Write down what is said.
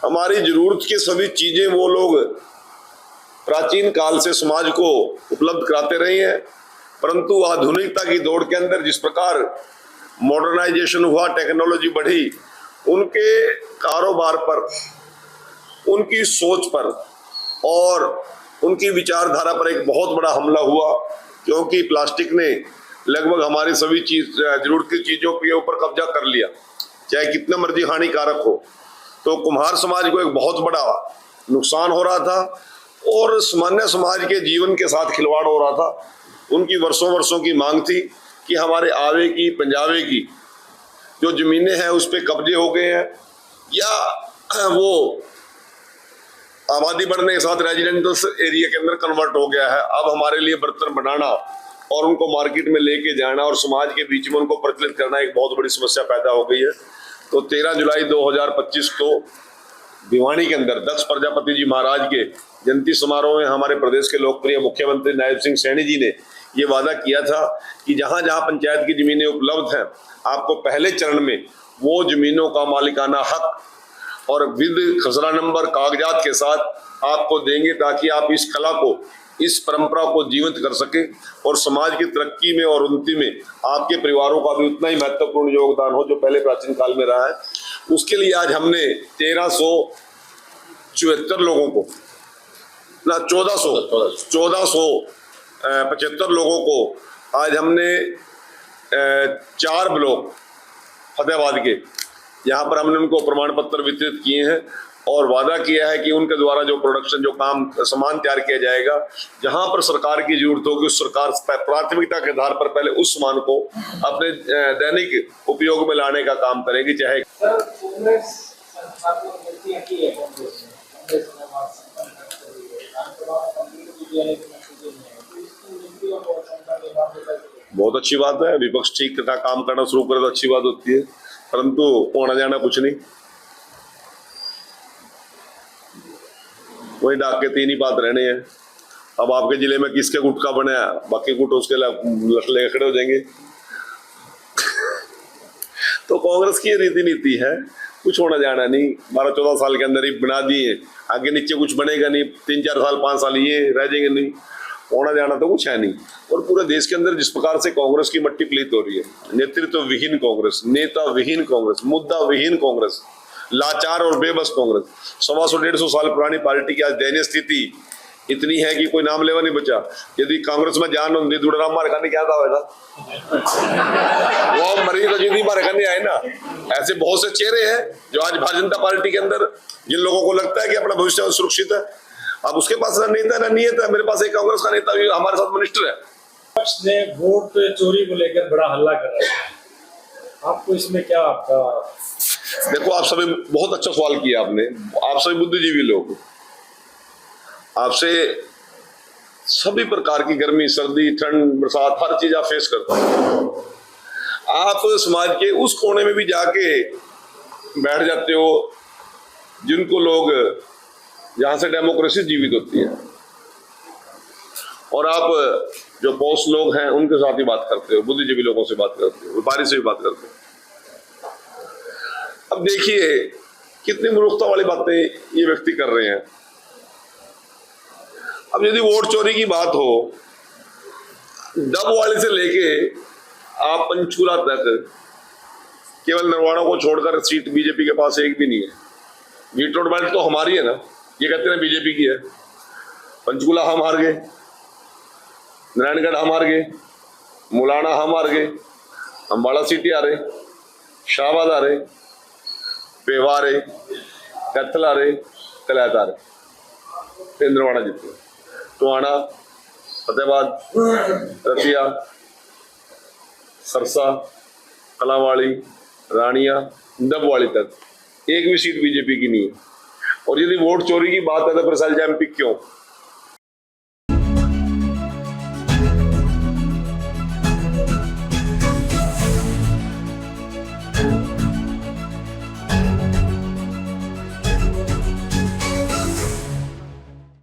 हमारी जरूरत की सभी चीजें वो लोग प्राचीन काल से समाज को उपलब्ध कराते रहे हैं, परंतु आधुनिकता की दौड़ के अंदर जिस प्रकार मॉडर्नाइजेशन हुआ, टेक्नोलॉजी बढ़ी, उनके कारोबार पर, उनकी सोच पर और उनकी विचारधारा पर एक बहुत बड़ा हमला हुआ, क्योंकि प्लास्टिक ने लगभग हमारी सभी जरूरत की चीजों के ऊपर कब्जा कर लिया, चाहे कितना मर्जी हानिकारक हो। तो कुम्हार समाज को एक बहुत बड़ा नुकसान हो रहा था और सामान्य समाज के जीवन के साथ खिलवाड़ हो रहा था। उनकी वर्षों वर्षों की मांग थी कि हमारे आवे की, पंजाबे की जो जमीनें हैं उस पर कब्जे हो गए हैं या वो आबादी बढ़ने के साथ रेजिडेंशियल एरिया के अंदर कन्वर्ट हो गया है। अब हमारे लिए बर्तन बनाना और उनको मार्केट में लेके जाना और समाज के बीच में उनको प्रचलित करना एक बहुत बड़ी समस्या पैदा हो गई है। तो 13 जुलाई 2025 को भिवानी के अंदर दक्ष प्रजापति जी महाराज के जयंती समारोह में हमारे प्रदेश के लोकप्रिय मुख्यमंत्री नायब सिंह सैनी जी ने ये वादा किया था कि जहां जहां पंचायत की जमीनें उपलब्ध हैं, आपको पहले चरण में वो जमीनों का मालिकाना हक और विद खसरा नंबर कागजात के साथ आपको देंगे, ताकि आप इस कला को, इस परंपरा को जीवित कर सके और समाज की तरक्की में और उन्नति में आपके परिवारों का भी उतना ही महत्वपूर्ण योगदान हो जो पहले प्राचीन काल में रहा है। उसके लिए आज हमने 1374 लोगों को, ना 1475 लोगों को आज हमने 4 ब्लॉक फतेहाबाद के, यहाँ पर हमने उनको प्रमाण पत्र वितरित किए हैं और वादा किया है कि उनके द्वारा जो प्रोडक्शन, जो काम, सामान तैयार किया जाएगा, जहां पर सरकार की जरूरत होगी उस सरकार प्राथमिकता के आधार पर पहले उस सामान को अपने दैनिक उपयोग में लाने का काम करेगी। चाहे बहुत अच्छी बात है, विपक्ष ठीक तथा काम करना शुरू करे तो अच्छी बात होती है, परंतु होना जाना कुछ नहीं, वही डाके 3 ही बात रहने हैं। अब आपके जिले में किसके गुट का बने, बाकी गुट उसके ले खड़े हो जाएंगे। तो कांग्रेस की रीति नीति है, कुछ होना जाना नहीं। 12-14 साल के अंदर ही बना दिए, आगे नीचे कुछ बनेगा नहीं, 3-4 साल 5 साल ये रह जाएंगे, नहीं होना जाना तो कुछ है नहीं। और पूरे देश के अंदर जिस प्रकार से कांग्रेस की मट्टी पलीत हो रही है, नेतृत्व विहीन कांग्रेस, नेता विहीन कांग्रेस, मुद्दा विहीन कांग्रेस, लाचार और बेबस कांग्रेस, 100-150 साल पुरानी पार्टी की आज दयनीय स्थिति इतनी है कि कोई नाम लेवा नहीं बचा। यदि कांग्रेस में जान होती दुड़राम मारे खाने क्या था वो मरीज तो जिंदगी मारे खाने आए ना। ऐसे बहुत से चेहरे हैं जो आज भारतीय जनता पार्टी के अंदर, जिन लोगों को लगता है कि अपना भविष्य सुरक्षित है, अब उसके पास ना नेता ना नियत है। मेरे पास एक कांग्रेस का नेता भी हमारे साथ मिनिस्टर है। पक्ष ने वोट चोरी को लेकर बड़ा हल्ला कर रहा है, आपको इसमें क्या आपका? देखो, आप सभी बहुत अच्छा सवाल किया आपने। आप सभी बुद्धिजीवी लोग, आपसे सभी प्रकार की गर्मी, सर्दी, ठंड, बरसात, हर चीज आप फेस करते हो। आप समाज के उस कोने में भी जाके बैठ जाते हो जिनको लोग, जहां से डेमोक्रेसी जीवित होती है, और आप जो बॉस लोग हैं उनके साथ ही बात करते हो, बुद्धिजीवी लोगों से बात करते हो, व्यापारी से भी बात करते हो। अब देखिए कितनी मूर्खता वाली बातें ये व्यक्ति कर रहे हैं। अब यदि वोट चोरी की बात हो, डबवाली से लेके आप पंचकूला तक, केवल नरवाड़ा को छोड़कर सीट बीजेपी के पास एक भी नहीं है। वीटोड बेल्ट तो हमारी है ना, ये कहते हैं बीजेपी की है। पंचकूला हम हार गए, नारायणगढ़ हम हार गए, मुलाना हम हार गए, अम्बाड़ा सीटें आ रहे, शाहबाद आ रहे, पेवा आ रहे, कैथल आ रहे, कलैत आ रहे, इंद्रवाड़ा जीते, टोहाना, फतेहाबाद, रतिया, सरसा, कलावाड़ी, रानिया, डबवाली तक एक भी सीट बीजेपी की नहीं है। और यदि वोट चोरी की बात है तो फिर एमपी क्यों?